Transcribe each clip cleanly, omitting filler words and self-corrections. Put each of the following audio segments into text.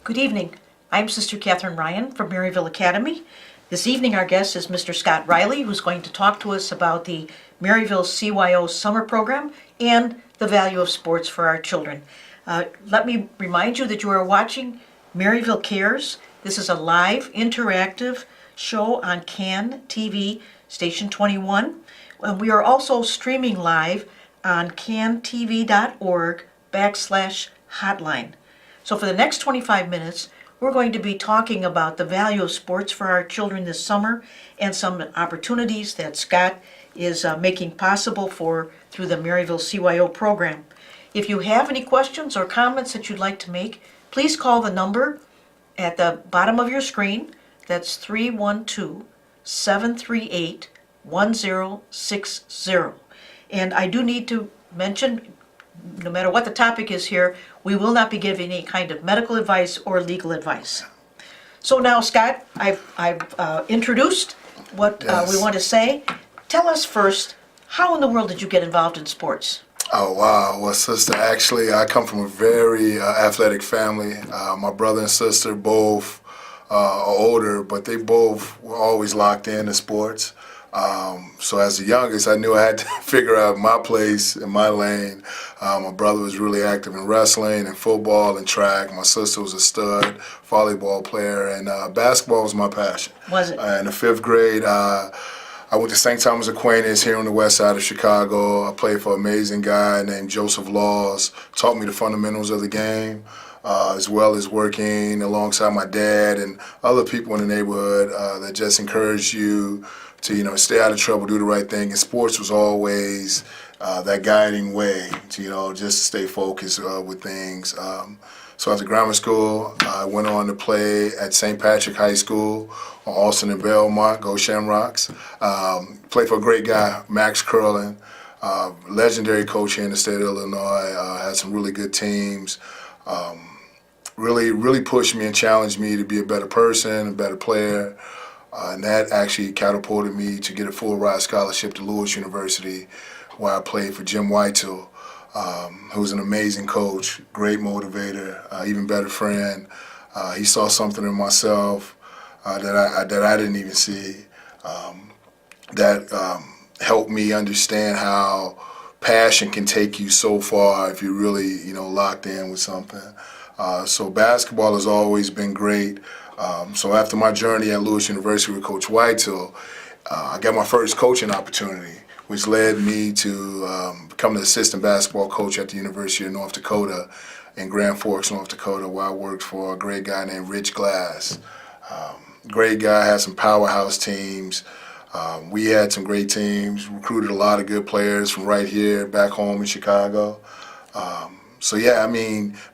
Good evening. I'm Sister Catherine Ryan from Maryville Academy. This evening our guest is Mr. Scott Riley, who's going to talk to us about the Maryville CYO summer program and the value of sports for our children. Let me remind you that you are watching Maryville Cares. This is a live, interactive show on CAN TV, Station 21. We are also streaming live on cantv.org/hotline. So for the next 25 minutes, we're going to be talking about the value of sports for our children this summer and some opportunities that Scott is making possible through the Maryville CYO program. If you have any questions or comments that you'd like to make, please call the number at the bottom of your screen. That's 312-738-1060. And I do need to mention, no matter what the topic is here, we will not be giving any kind of medical advice or legal advice. So now, Scott, I've introduced what we want to say. Tell us first, how in the world did you get involved in sports? Oh, wow. Well, sister, actually, I come from a very athletic family. My brother and sister both are older, but they both were always locked into sports. So as the youngest, I knew I had to figure out my place in my lane. My brother was really active in wrestling and football and track. My sister was a stud volleyball player, and basketball was my passion. Was it? In the fifth grade, I went to St. Thomas Aquinas here on the west side of Chicago. I played for an amazing guy named Joseph Laws, taught me the fundamentals of the game, as well as working alongside my dad and other people in the neighborhood that just encouraged you to, stay out of trouble, do the right thing. And sports was always that guiding way to, just stay focused with things. So after grammar school, I went on to play at St. Patrick High School on Austin and Belmont, go Shamrocks. Played for a great guy, Max Curlin, legendary coach here in the state of Illinois. Had some really good teams. Really pushed me and challenged me to be a better person, a better player. And that actually catapulted me to get a full ride scholarship to Lewis University, where I played for Jim Whitehall, who's an amazing coach, great motivator, even better friend. He saw something in myself that I didn't even see, that helped me understand how passion can take you so far if you're really, locked in with something. So basketball has always been great. So after my journey at Lewis University with Coach Whitehall, I got my first coaching opportunity, which led me to become the assistant basketball coach at the University of North Dakota in Grand Forks, North Dakota, where I worked for a great guy named Rich Glass. Great guy, had some powerhouse teams. We had some great teams, recruited a lot of good players from right here, back home in Chicago. So yeah,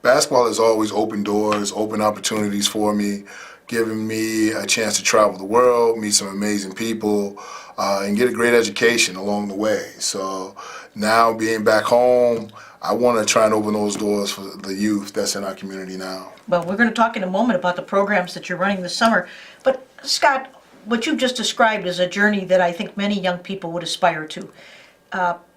basketball has always opened doors, opened opportunities for me, giving me a chance to travel the world, meet some amazing people, and get a great education along the way. So now being back home, I want to try and open those doors for the youth that's in our community now. Well, we're going to talk in a moment about the programs that you're running this summer. But Scott, what you've just described is a journey that I think many young people would aspire to.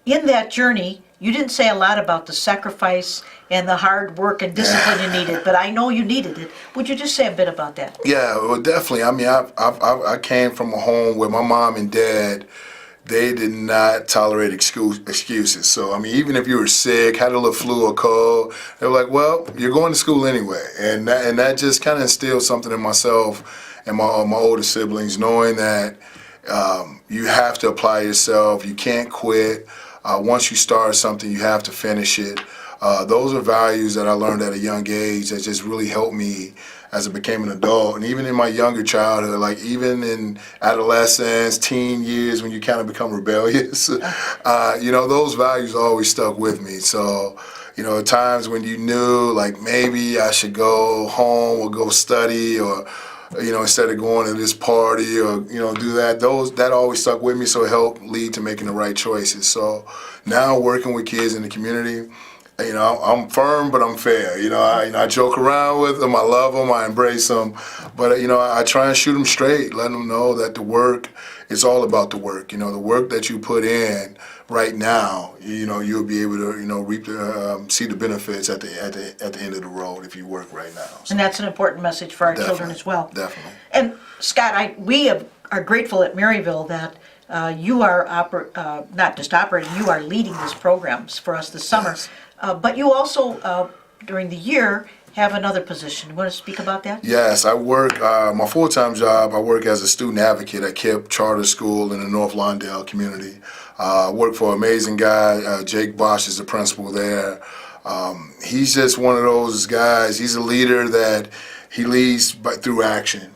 In that journey, you didn't say a lot about the sacrifice and the hard work and discipline you needed, but I know you needed it. Would you just say a bit about that? Yeah, well, definitely. I came from a home where my mom and dad, they did not tolerate excuses. So, even if you were sick, had a little flu or cold, they were like, well, you're going to school anyway. And that just kind of instilled something in myself and my older siblings, knowing that you have to apply yourself, you can't quit. Once you start something, you have to finish it. Those are values that I learned at a young age that just really helped me as I became an adult. And even in my younger childhood, like even in adolescence, teen years, when you kind of become rebellious, those values always stuck with me. So, at times when you knew, like, maybe I should go home or go study or, instead of going to this party or, do that, that always stuck with me, so it helped lead to making the right choices. So now working with kids in the community, I'm firm, but I'm fair. I joke around with them. I love them. I embrace them. But, I try and shoot them straight, letting them know that the work is all about the work. The work that you put in right now, you'll be able to, reap see the benefits at the end of the road if you work right now. So, And that's an important message for our children as well. Definitely. And Scott, we are grateful at Maryville that you are not just operating, you are leading these programs for us this summer. Yes. But you also, during the year, have another position. You want to speak about that? Yes, I work, my full-time job, I work as a student advocate at KIPP Charter School in the North Lawndale community. I work for an amazing guy, Jake Bosch is the principal there. He's just one of those guys, he's a leader that he leads through action,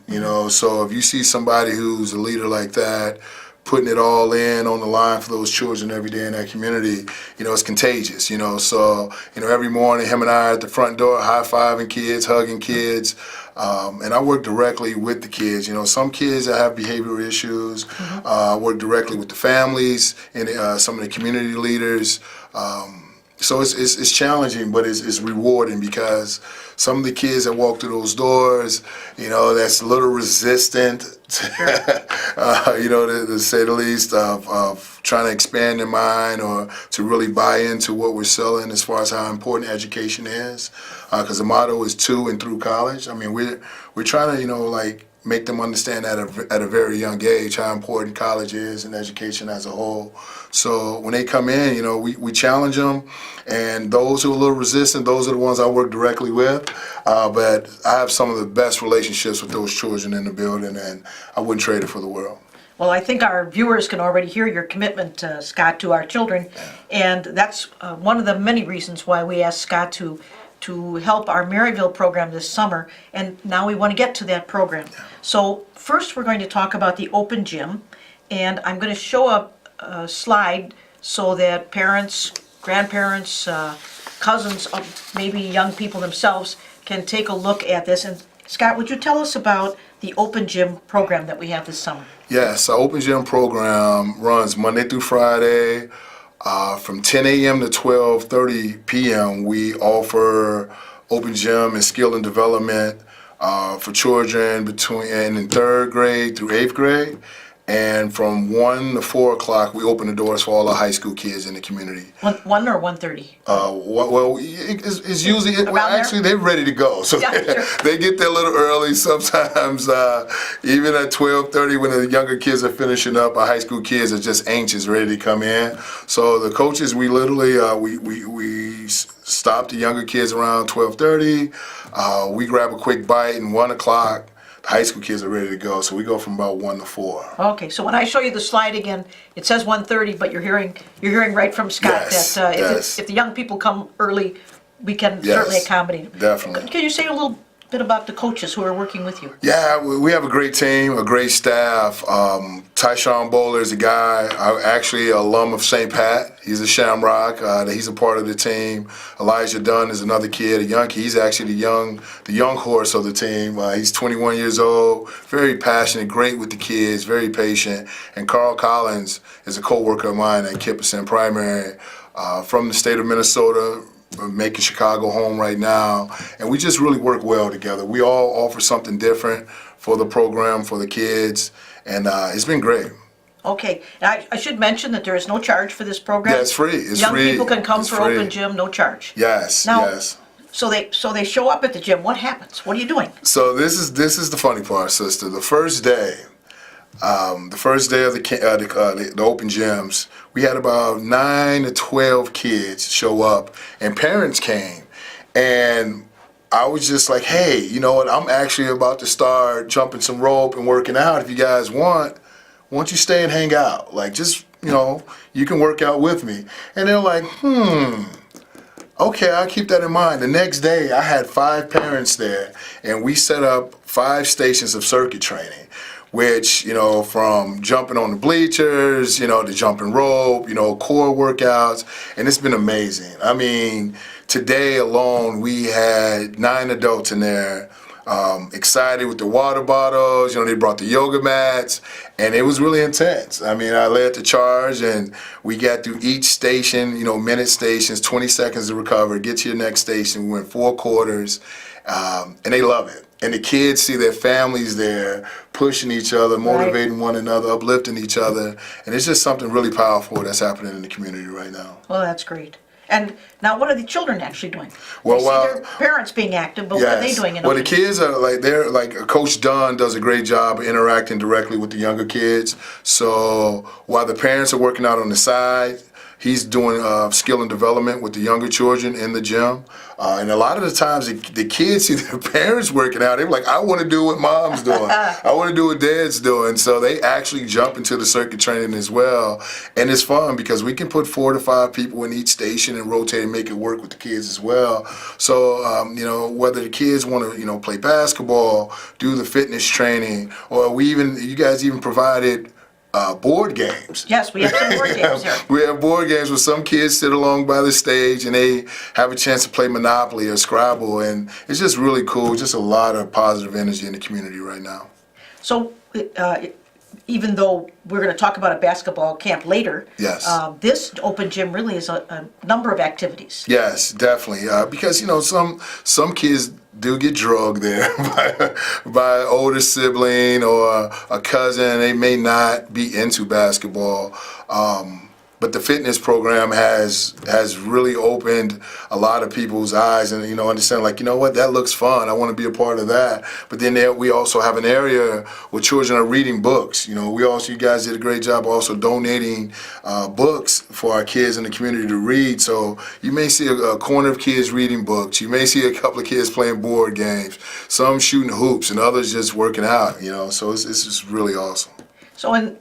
So if you see somebody who's a leader like that, putting it all in on the line for those children every day in that community, it's contagious, So, every morning, him and I are at the front door, high-fiving kids, hugging kids, and I work directly with the kids. Some kids that have behavioral issues, I work directly with the families and some of the community leaders. So it's challenging, but it's rewarding because some of the kids that walk through those doors, that's a little resistant, to say the least, of trying to expand their mind or to really buy into what we're selling as far as how important education is. Because the motto is to and through college. I mean, we're trying to, make them understand at a very young age how important college is and education as a whole. So when they come in, we challenge them, and those who are a little resistant, those are the ones I work directly with. But I have some of the best relationships with those children in the building, and I wouldn't trade it for the world. Well, I think our viewers can already hear your commitment, Scott, to our children, and that's one of the many reasons why we asked Scott to help our Maryville program this summer, and now we want to get to that program. So first we're going to talk about the open gym, and I'm going to show a slide so that parents, grandparents, cousins, maybe young people themselves can take a look at this. And Scott, would you tell us about the open gym program that we have this summer? Yes, our open gym program runs Monday through Friday. From 10 a.m. to 12:30 p.m., we offer open gym and skill and development for children in third grade through eighth grade. And from 1 to 4 o'clock, we open the doors for all the high school kids in the community. 1 or 1:30? Well, it's usually, Around they're ready to go. So Yeah, sure. they get there a little early. Sometimes, even at 12:30, when the younger kids are finishing up, our high school kids are just anxious, ready to come in. So the coaches, we literally, we stop the younger kids around 12:30. We grab a quick bite, and 1 o'clock, the high school kids are ready to go, so we go from about 1 to 4. Okay, so when I show you the slide again, it says 1:30, but you're hearing right from Scott Yes, that yes. if the young people come early, we can Yes, certainly accommodate them. definitely. Can you say a little bit about the coaches who are working with you? Yeah, we have a great team, a great staff. Tyshawn Bowler is a guy, actually an alum of St. Pat. He's a Shamrock. He's a part of the team. Elijah Dunn is another kid, a young kid. He's actually the young horse of the team. He's 21 years old, very passionate, great with the kids, very patient. And Carl Collins is a co-worker of mine at Kipperson Primary from the state of Minnesota, making Chicago home right now, and we just really work well together. We all offer something different for the program, for the kids, and it's been great. Okay, and I should mention that there is no charge for this program. Yeah, it's free. It's Young free. people can come It's for free. open gym, no charge. Yes, Now, yes. So they show up at the gym. What happens? What are you doing? So this is the funny part, sister. The first day of the open gyms, we had about 9 to 12 kids show up, and parents came, and I was just like, hey, you know what? I'm actually about to start jumping some rope and working out. If you guys want, why don't you stay and hang out? Like, just, you can work out with me. And they're like, okay, I'll keep that in mind. The next day, I had 5 parents there, and we set up 5 stations of circuit training, which, from jumping on the bleachers, to jumping rope, core workouts, and it's been amazing. I mean, today alone, we had 9 adults in there excited with the water bottles. They brought the yoga mats, and it was really intense. I mean, I led the charge, and we got through each station, minute stations, 20 seconds to recover, get to your next station. We went 4 quarters, and they love it. And the kids see their families there pushing each other, motivating one another, uplifting each other. And it's just something really powerful that's happening in the community right now. Well, that's great. And now, what are the children actually doing? Well, they see their parents being active, but what are they doing? Well, the kids are Coach Dunn does a great job of interacting directly with the younger kids. So while the parents are working out on the side, he's doing skill and development with the younger children in the gym. And a lot of the times the kids see their parents working out. They're like, I want to do what mom's doing. I want to do what dad's doing. So they actually jump into the circuit training as well. And it's fun because we can put 4 to 5 people in each station and rotate and make it work with the kids as well. So, whether the kids want to, play basketball, do the fitness training, or you guys even provided board games. Yes, we have some board games here. We have board games where some kids sit along by the stage and they have a chance to play Monopoly or Scrabble, and it's just really cool. Just a lot of positive energy in the community right now. So, even though we're going to talk about a basketball camp later, yes, this open gym really is a number of activities. Yes, definitely. Because some kids do get drugged there by an older sibling or a cousin. They may not be into basketball. But the fitness program has really opened a lot of people's eyes and, understand what, that looks fun. I want to be a part of that. But then we also have an area where children are reading books. You guys did a great job also donating books for our kids in the community to read. So you may see a corner of kids reading books. You may see a couple of kids playing board games, some shooting hoops and others just working out, So it's just really awesome. So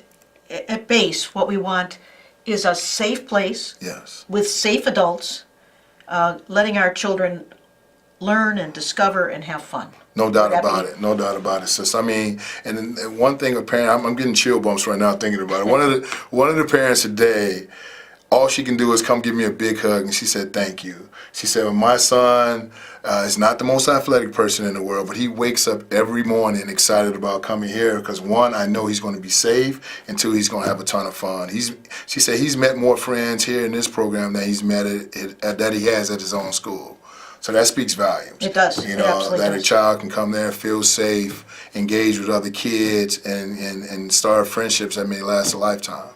at base, what we want is a safe place, yes, with safe adults, letting our children learn and discover and have fun. No doubt about it. No doubt about it, sis. I mean, and one thing a parent, I'm getting chill bumps right now thinking about it. One of the parents today, all she can do is come give me a big hug, and she said, thank you. She said, well, my son is not the most athletic person in the world, but he wakes up every morning excited about coming here because, 1, I know he's going to be safe, and 2, he's going to have a ton of fun. She said he's met more friends here in this program than he's met that he has at his own school. So that speaks volumes. It does. It absolutely that does. A child can come there, feel safe, engage with other kids, and start friendships that may last a lifetime.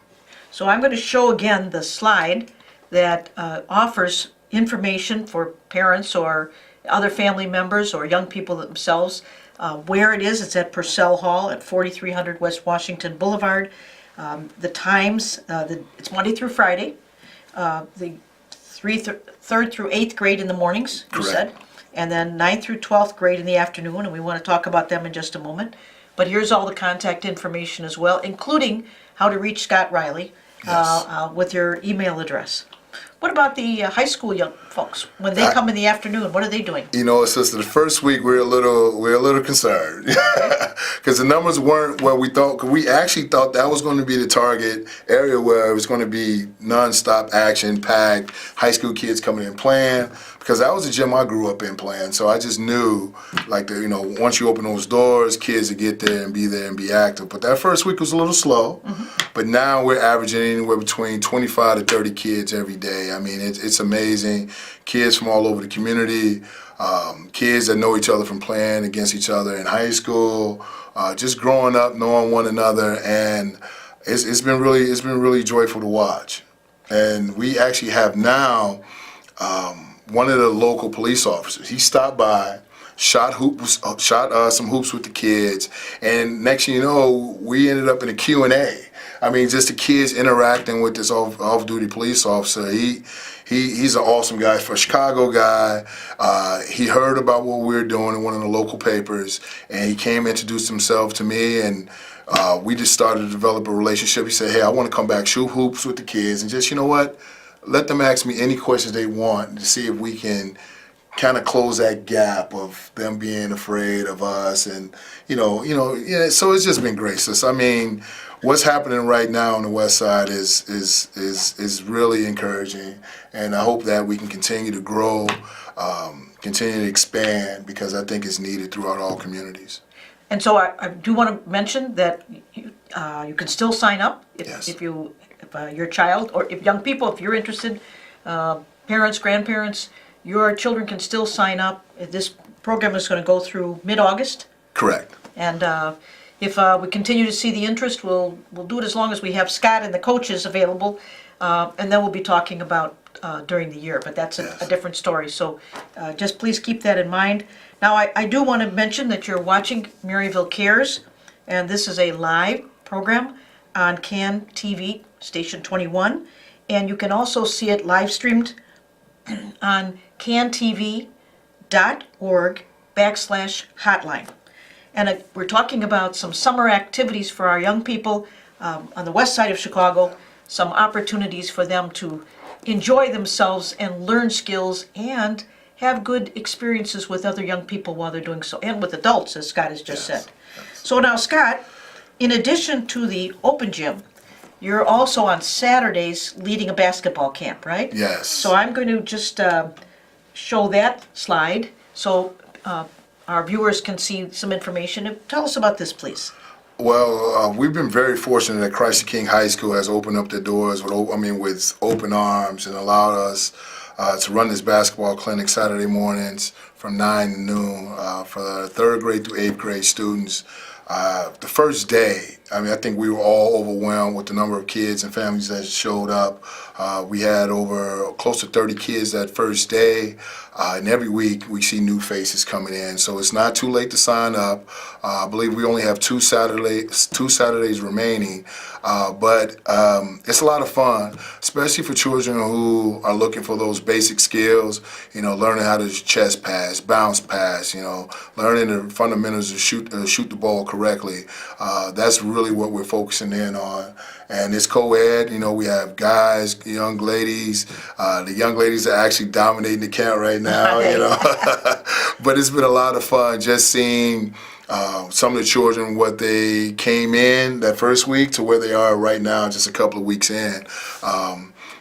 So I'm going to show again the slide that offers information for parents or other family members or young people themselves. Where it is, it's at Purcell Hall at 4300 West Washington Boulevard. The times, it's Monday through Friday. The 3rd through 8th grade in the mornings, you said. And then 9th through 12th grade in the afternoon, and we want to talk about them in just a moment. But here's all the contact information as well, including how to reach Scott Riley with your email address. What about the high school young folks? When they come in the afternoon, what are they doing? Sister, the first week we're a little concerned because the numbers weren't what we thought. Cause we actually thought that was going to be the target area where it was going to be nonstop action packed, high school kids coming in playing. Because that was the gym I grew up in playing, so I just knew, once you open those doors, kids would get there and be active. But that first week was a little slow. Mm-hmm. But now we're averaging anywhere between 25 to 30 kids every day. I mean, it's amazing. Kids from all over the community, kids that know each other from playing against each other in high school, just growing up, knowing one another, and it's been really joyful to watch. And we actually have now. One of the local police officers, he stopped by, shot some hoops with the kids, and next thing you know, we ended up in a Q&A. I mean, just the kids interacting with this off-duty police officer. He's an awesome guy, for a Chicago guy. He heard about what we were doing in one of the local papers, and he came, introduced himself to me, and we just started to develop a relationship. He said, hey, I want to come back, shoot hoops with the kids, and just, let them ask me any questions they want to see if we can kind of close that gap of them being afraid of us, and so it's just been great, sis. I mean, what's happening right now on the west side is really encouraging, and I hope that we can continue to grow, continue to expand, because I think it's needed throughout all communities. And so I do want to mention that you can still sign up Yes. if your child, or if young people, if you're interested, parents, grandparents, your children can still sign up. This program is going to go through mid-August. Correct. And if we continue to see the interest, we'll do it as long as we have Scott and the coaches available, and then we'll be talking about during the year. But that's a different story. So just please keep that in mind. Now, I do want to mention that you're watching Maryville Cares, and this is a live program on CAN TV, Station 21, and you can also see it live streamed on cantv.org/hotline. And we're talking about some summer activities for our young people on the west side of Chicago, some opportunities for them to enjoy themselves and learn skills and have good experiences with other young people while they're doing so, and with adults, as Scott has just said. So now, Scott, in addition to the open gym, you're also on Saturdays leading a basketball camp, right? Yes. So I'm going to just show that slide so our viewers can see some information. Tell us about this, please. Well, we've been very fortunate that Christ the King High School has opened up their doors with open arms and allowed us to run this basketball clinic Saturday mornings from 9 to noon for the 3rd grade through 8th grade students. The first day, I think we were all overwhelmed with the number of kids and families that showed up. We had over close to 30 kids that first day, and every week we see new faces coming in. So it's not too late to sign up. I believe we only have two Saturdays remaining, but it's a lot of fun, especially for children who are looking for those basic skills. Learning how to chest pass, bounce pass. Learning the fundamentals to shoot the ball correctly. That's really what we're focusing in on. And it's co-ed. We have guys, young ladies. The young ladies are actually dominating the camp right now. But it's been a lot of fun just seeing some of the children, what they came in that first week to where they are right now, just a couple of weeks in.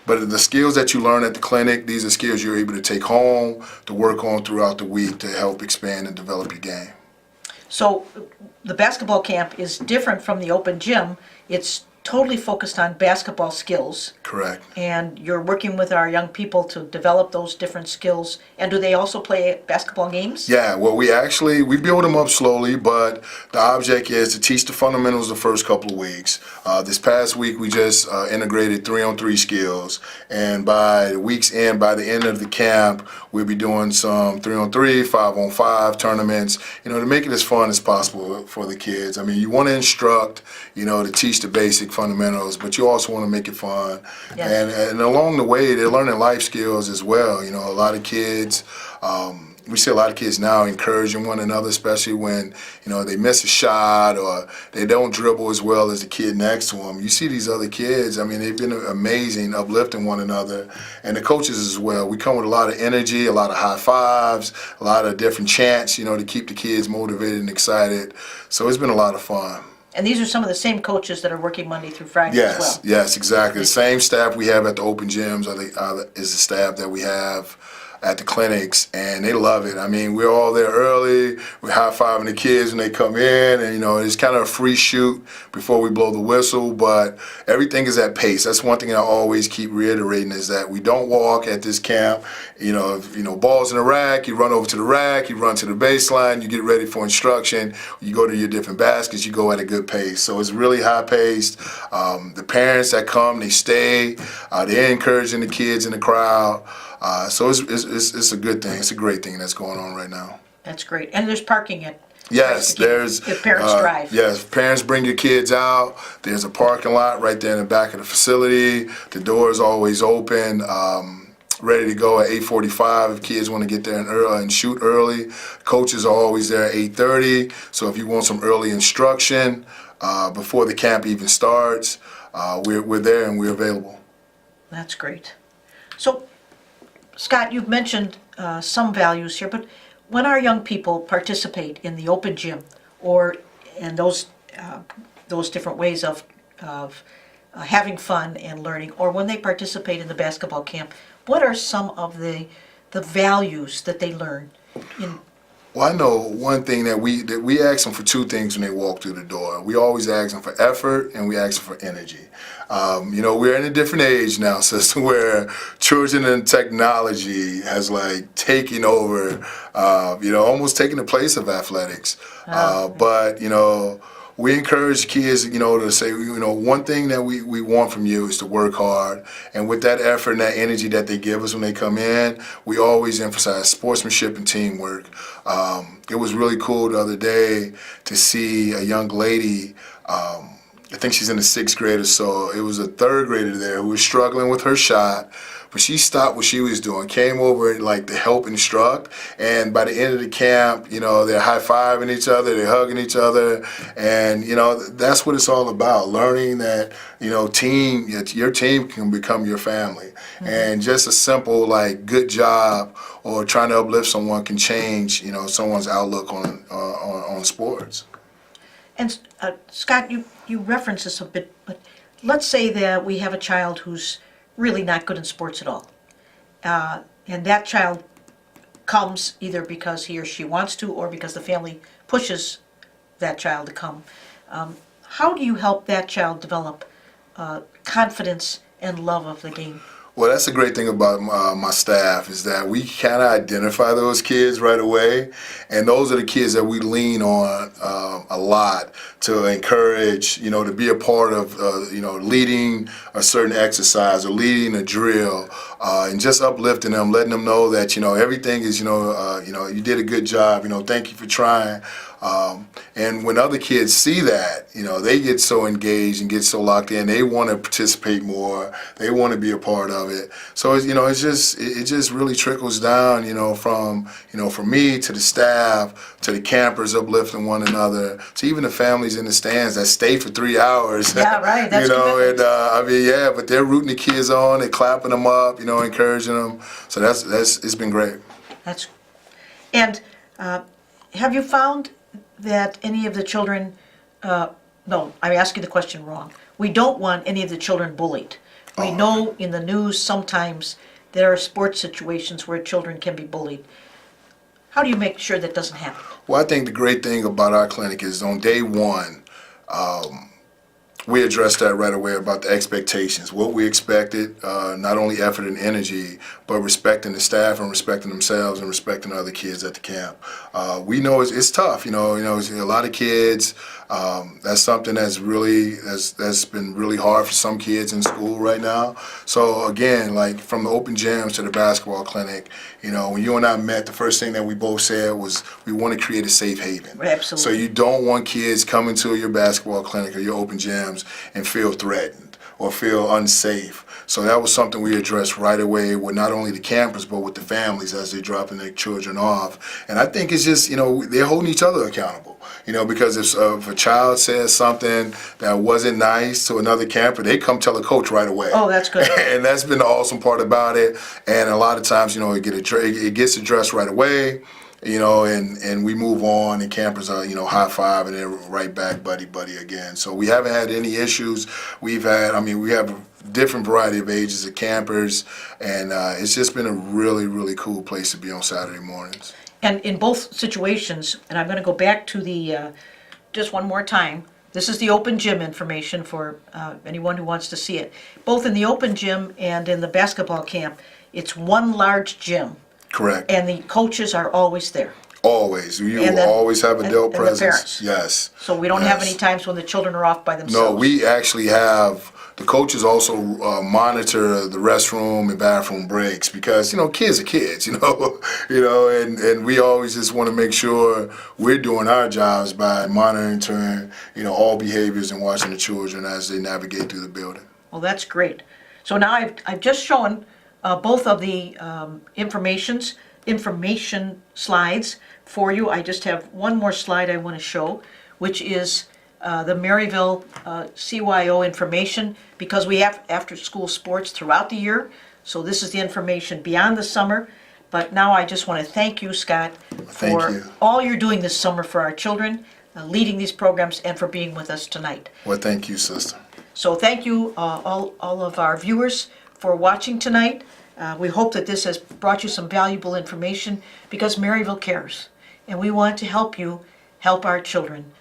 But the skills that you learn at the clinic, these are skills you're able to take home to work on throughout the week to help expand and develop your game. So the basketball camp is different from the open gym. It's totally focused on basketball skills. Correct. And you're working with our young people to develop those different skills. And do they also play basketball games? Yeah, well, we build them up slowly, but the object is to teach the fundamentals the first couple of weeks. This past week, we just integrated 3-on-3 skills, and by the end of the camp, we'll be doing some 3-on-3, 5-on-5 tournaments, to make it as fun as possible for the kids. You want to instruct, to teach the basic fundamentals, but you also want to make it fun. Yes. And along the way, they're learning life skills as well. A lot of kids, we see a lot of kids now encouraging one another, especially when, they miss a shot or they don't dribble as well as the kid next to them. You see these other kids, they've been amazing, uplifting one another, and the coaches as well. We come with a lot of energy, a lot of high fives, a lot of different chants, to keep the kids motivated and excited. So it's been a lot of fun. And these are some of the same coaches that are working Monday through Friday as well. Yes, exactly. The same staff we have at the open gyms is the staff that we have at the clinics, and they love it. We're all there early. We're high-fiving the kids when they come in, and it's kind of a free shoot before we blow the whistle, but everything is at pace. That's one thing I always keep reiterating, is that we don't walk at this camp. Balls in the rack, you run over to the rack, you run to the baseline, you get ready for instruction, you go to your different baskets, you go at a good pace. So it's really high-paced. The parents that come, they stay. They're encouraging the kids in the crowd. So it's a good thing. It's a great thing that's going on right now. That's great. And there's parking at. Yes, there's. If parents drive. Yes, parents bring your kids out. There's a parking lot right there in the back of the facility. The door is always open, ready to go at 8:45 if kids want to get there and shoot early. Coaches are always there at 8:30. So if you want some early instruction before the camp even starts, we're there and we're available. That's great. So, Scott, you've mentioned some values here, but when our young people participate in the open gym or in those different ways of of having fun and learning, or when they participate in the basketball camp, what are some of the values that they learn in? Well, I know one thing that we ask them for two things when they walk through the door. We always ask them for effort, and we ask them for energy. We're in a different age now, sister, where children and technology has like taken over, almost taking the place of athletics. But we encourage kids, to say, one thing that we want from you is to work hard. And with that effort and that energy that they give us when they come in, we always emphasize sportsmanship and teamwork. It was really cool the other day to see a young lady, I think she's in the 6th grade or so. It was a 3rd grader there who was struggling with her shot, but she stopped what she was doing, came over and like to help instruct. And by the end of the camp, they're high-fiving each other, they're hugging each other, and that's what it's all about. Learning that your team can become your family, and just a simple like good job or trying to uplift someone can change someone's outlook on sports. And Scott, you referenced this a bit, but let's say that we have a child who's really not good in sports at all. And that child comes either because he or she wants to or because the family pushes that child to come. How do you help that child develop confidence and love of the game? Well, that's the great thing about my staff is that we kind of identify those kids right away, and those are the kids that we lean on a lot to encourage, to be a part of, leading a certain exercise or leading a drill, and just uplifting them, letting them know that, everything is, you did a good job, thank you for trying. And when other kids see that, they get so engaged and get so locked in. They want to participate more. They want to be a part of it. So it just really trickles down, from me to the staff to the campers uplifting one another to even the families in the stands that stay for 3 hours. Yeah, right. That's but they're rooting the kids on. They're clapping them up, encouraging them. So it's been great. And have you found that any of the children, no, I asked you the question wrong. We don't want any of the children bullied. We know in the news sometimes there are sports situations where children can be bullied. How do you make sure that doesn't happen? Well, I think the great thing about our clinic is on day one, we addressed that right away about the expectations, what we expected, not only effort and energy, but respecting the staff and respecting themselves and respecting other kids at the camp. We know it's tough, it's a lot of kids. That's something that's been really hard for some kids in school right now. So again, like from the open gyms to the basketball clinic, when you and I met, the first thing that we both said was we want to create a safe haven. Absolutely. So you don't want kids coming to your basketball clinic or your open gyms and feel threatened or feel unsafe. So that was something we addressed right away with not only the campers but with the families as they're dropping their children off. And I think it's just, they're holding each other accountable. Because if a child says something that wasn't nice to another camper, they come tell a coach right away. Oh, that's good. And that's been the awesome part about it. And a lot of times, it gets addressed right away. And we move on, and campers are, high five, and they're right back, buddy again. So we haven't had any issues. We have a different variety of ages of campers, and it's just been a really, really cool place to be on Saturday mornings. And in both situations, and I'm going to go back to the, just one more time, this is the open gym information for anyone who wants to see it. Both in the open gym and in the basketball camp, it's one large gym. Correct. And the coaches are always there. Always. You will always have adult presence. The parents. Yes. So we don't have any times when the children are off by themselves. No, we actually have, the coaches also monitor the restroom and bathroom breaks because, kids are kids, and we always just want to make sure we're doing our jobs by monitoring, all behaviors and watching the children as they navigate through the building. Well, that's great. So now I've just shown both of the information slides for you. I just have one more slide I want to show, which is the Maryville CYO information, because we have after-school sports throughout the year. So this is the information beyond the summer. But now I just want to thank you, Scott, for all you're doing this summer for our children, leading these programs, and for being with us tonight. Well, thank you, sister. So thank you, all of our viewers, for watching tonight. We hope that this has brought you some valuable information because Maryville cares, and we want to help you help our children.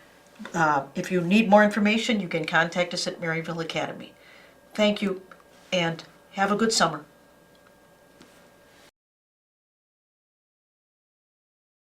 If you need more information, you can contact us at Maryville Academy. Thank you, and have a good summer.